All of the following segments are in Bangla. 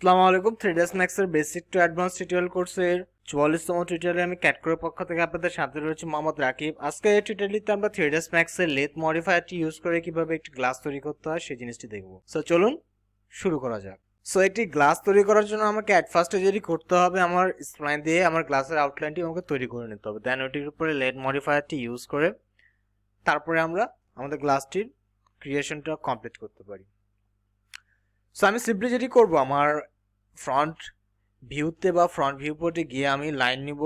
আসসালামু আলাইকুম। 3ds Max এর বেসিক টু অ্যাডভান্স টিউটোরিয়াল কোর্সের 44তম টিউটোরিয়ালে আমি ক্যাটকোর পক্ষ থেকে আপনাদের সাথে রয়েছে মোহাম্মদ রাকিব। আজকে এই টিউটোরিয়ালটিতে আমরা 3ds Max এর লেথ মডিফায়ারটি ইউজ করে কিভাবে একটি গ্লাস তৈরি করতে হয় সেই জিনিসটি দেখব। সো চলুন শুরু করা যাক। সো একটি গ্লাস তৈরি করার জন্য আমাকে অ্যাট ফার্স্টে যেটি করতে হবে, আমার স্প্লাইন দিয়ে আমার গ্লাসের আউটলাইনটি আমাকে তৈরি করে নিতে হবে। দেন ওটির উপরে লেথ মডিফায়ারটি ইউজ করে তারপরে আমরা আমাদের গ্লাসটির ক্রিয়েশনটা কমপ্লিট করতে পারি। সো আমি সিম্পলি যেটি করব, আমার ফ্রন্ট ভিউতে বা ফ্রন্ট ভিউ পোর্টে গিয়ে আমি লাইন নিব।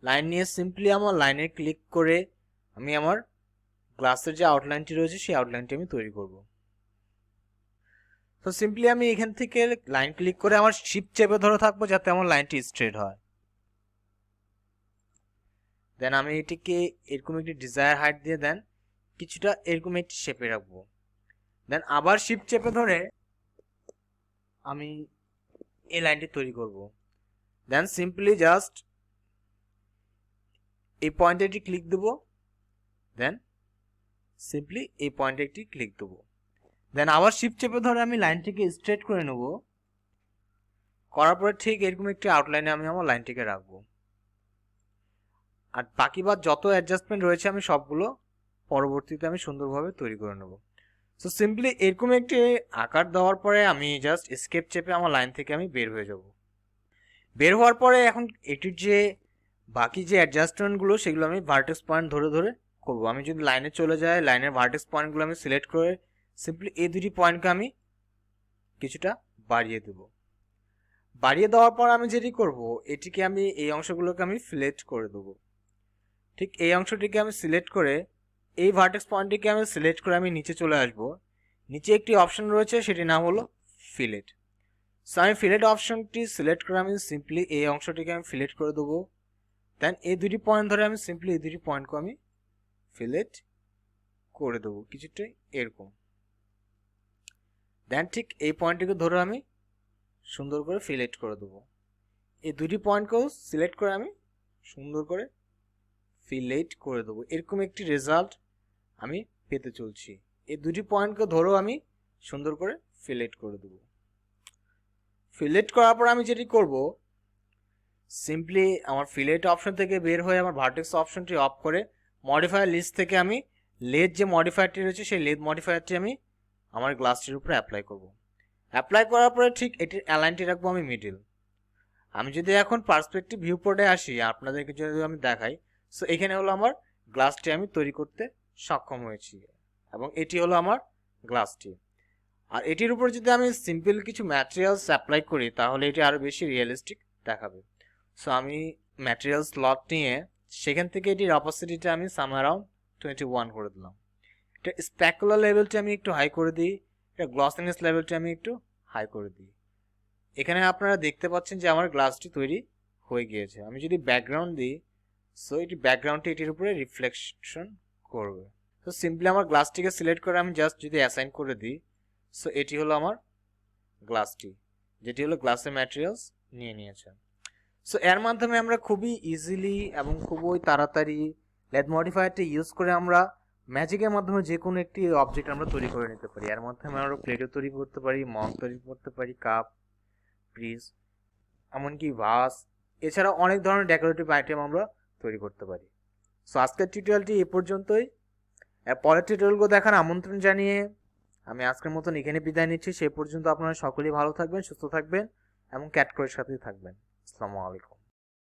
লাইন নিয়ে সিম্পলি আমার লাইনে ক্লিক করে আমি আমার গ্লাসের যে আউটলাইনটি রয়েছে সেই আউটলাইনটি আমি তৈরি করব। তো সিম্পলি আমি এখান থেকে লাইন ক্লিক করে আমার শিফট চেপে ধরে থাকবো যাতে আমার লাইনটি স্ট্রেট হয়। দেন আমি এটিকে এরকম একটি ডিজায়ার হাইট দিয়ে দেন কিছুটা এরকম একটি শেপে রাখবো। দেন আবার শিফট চেপে ধরে আমি এই লাইনটি তৈরি করব। দেন সিম্পলি জাস্ট এই পয়েন্টে একটি ক্লিক দেব। দেন সিম্পলি এই পয়েন্টে একটি ক্লিক দেব। দেন আবার শিফট চেপে ধরে আমি লাইনটিকে স্ট্রেট করে নেব। করার পরে ঠিক এরকম একটি আউটলাইনে আমি আমার লাইনটিকে রাখবো। আর বাকি বাদ যত অ্যাডজাস্টমেন্ট রয়েছে আমি সবগুলো পরবর্তীতে আমি সুন্দরভাবে তৈরি করে নেব। সো সিম্পলি এরকম একটি আকার দেওয়ার পরে আমি জাস্ট এস্কেপ চেপে আমার লাইন থেকে আমি বের হয়ে যাব। বের হওয়ার পরে এখন এটির যে বাকি যে অ্যাডজাস্টমেন্টগুলো সেগুলো আমি ভার্টেক্স পয়েন্ট ধরে ধরে করব। আমি যদি লাইনে চলে যাই, লাইনের ভার্টেক্স পয়েন্টগুলো আমি সিলেক্ট করে সিম্পলি এই দুটি পয়েন্টকে আমি কিছুটা বাড়িয়ে দেব। বাড়িয়ে দেওয়ার পর আমি যেটি করব, এটিকে আমি এই অংশগুলোকে আমি ফিলেট করে দেব। ঠিক এই অংশটিকে আমি সিলেক্ট করে এই ভার্টেক্স পয়েন্টটিকে আমি সিলেক্ট করে আমি নিচে চলে আসব। নিচে একটি অপশন রয়েছে, সেটির নাম হলো ফিলেট। সো আমি ফিলেট অপশনটি সিলেক্ট করে আমি সিম্পলি এই অংশটিকে আমি ফিলেট করে দেবো। দেন এই দুটি পয়েন্ট ধরে আমি সিম্পলি এই দুটি পয়েন্টকে আমি ফিলেট করে দেবো কিছুটা এরকম। দেন ঠিক এই পয়েন্টটিকে ধরে আমি সুন্দর করে ফিলেট করে দেবো। এই দুটি পয়েন্টকেও সিলেক্ট করে আমি সুন্দর করে ফিলেট করে দেবো। এরকম একটি রেজাল্ট আমি পেতে চলছি। এই দুটি পয়েন্টকে ধরেও আমি সুন্দর করে ফিলেট করে দেবো। ফিলেট করার পর আমি যেটি করব, সিম্পলি আমার ফিলেট অপশন থেকে বের হয়ে আমার ভার্টেক্স অপশনটি অফ করে মডিফায়ার লিস্ট থেকে আমি লেথ যে মডিফায়ারটি রয়েছে সেই লেথ মডিফায়ারটি আমি আমার গ্লাসটির উপরে অ্যাপ্লাই করব। অ্যাপ্লাই করার পরে ঠিক এটির অ্যালাইনটি রাখবো আমি মিডিল। আমি যদি এখন পার্সপেক্টিভ ভিউ পোর্টে আসি, আপনাদেরকে যদি আমি দেখাই, সো এখানে হলো আমার গ্লাসটি আমি তৈরি করতে সক্ষম হয়েছি এবং এটি হলো আমার গ্লাসটি। আর এটির উপর যদি আমি সিম্পল কিছু ম্যাটেরিয়ালস অ্যাপ্লাই করি তাহলে এটি আরও বেশি রিয়েলিস্টিক দেখাবে। সো আমি ম্যাটেরিয়াল স্লট নিয়ে সেখান থেকে এটির অপাসিটিটা আমি সাম অ্যারাউন্ড 21 করে দিলাম। এটা স্প্যাকুলার লেভেলটা আমি একটু হাই করে দিই, এটা গ্লসিনেস লেভেলটা আমি একটু হাই করে দিই। এখানে আপনারা দেখতে পাচ্ছেন যে আমার গ্লাসটি তৈরি হয়ে গিয়েছে। আমি যদি ব্যাকগ্রাউন্ড দিই, সো এটি ব্যাকগ্রাউন্ডটি এটির উপরে রিফ্লেকশন করবে। তো সিম্পলি আমার গ্লাসটিকে সিলেক্ট করে আমি জাস্ট যদি অ্যাসাইন করে দিই, সো এটি হলো আমার গ্লাসটি, যেটি হলো গ্লাসের ম্যাটেরিয়ালস নিয়ে নিয়েছে। সো এর মাধ্যমে আমরা খুবই ইজিলি এবং খুবই তাড়াতাড়ি লেথ মডিফায়ারটি ইউজ করে আমরা ম্যাজিকের মাধ্যমে যে কোনো একটি অবজেক্ট আমরা তৈরি করে নিতে পারি। এর মাধ্যমে আমরা প্লেটও তৈরি করতে পারি, মগ তৈরি করতে পারি, কাপ, প্রিজ, এমনকি ভাস, এছাড়া অনেক ধরনের ডেকোরেটিভ আইটেম আমরা তৈরি করতে পারি। সো আজকের টিউটোরিয়ালটি এ পর্যন্তই। পরের টিউটোরিয়ালগুলো দেখার আমন্ত্রণ জানিয়ে আমি আজকের মতন এখানে বিদায় নিচ্ছি। সেই পর্যন্ত আপনারা সকলেই ভালো থাকবেন, সুস্থ থাকবেন এবং ক্যাটকোরের সাথেই থাকবেন। আসসালামু আলাইকুম।